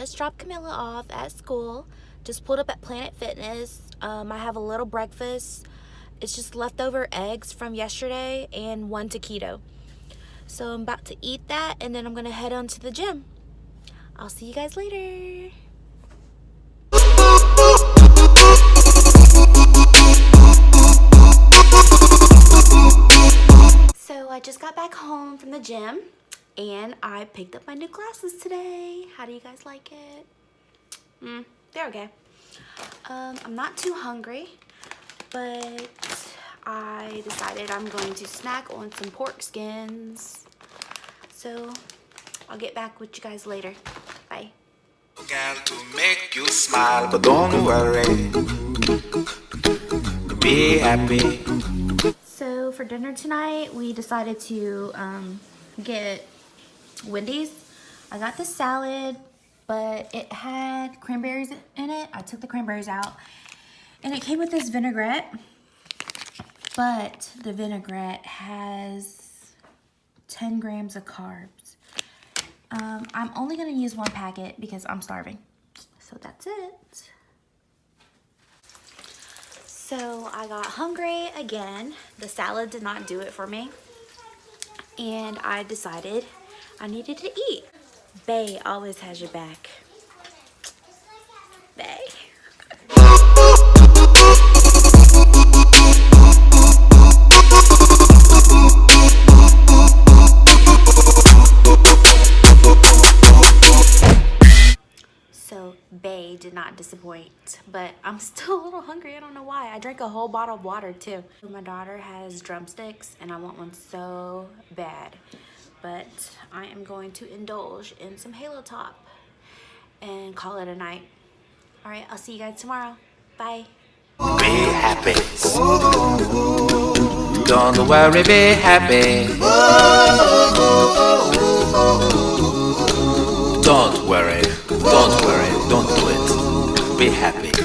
just dropped Camilla off at school. Just pulled up at Planet Fitness. I have a little breakfast. It's just leftover eggs from yesterday and one to Keto. So I'm about to eat that and then I'm gonna head on to the gym. I'll see you guys later. So I just got back home from the gym and I picked up my new glasses today. How do you guys like it? They're okay. I'm not too hungry, but I decided I'm going to snack on some pork skins. So I'll get back with you guys later. Bye. Got to make you smile, but don't worry. Be happy. So for dinner tonight, we decided to get Wendy's. I got the salad, but it had cranberries in it. I took the cranberries out. And it came with this vinaigrette. But the vinaigrette has 10 grams of carbs. I'm only going to use one packet because I'm starving. So that's it. So I got hungry again. The salad did not do it for me. And I decided I needed to eat. Bae always has your back. Bae. So Bae did not disappoint, but I'm still a little hungry. I don't know why. I drank a whole bottle of water too. My daughter has drumsticks and I want one so bad, but I am going to indulge in some Halo Top and call it a night. All right, I'll see you guys tomorrow. Bye. Be happy. Don't worry, be happy. Don't worry, don't do it. Be happy.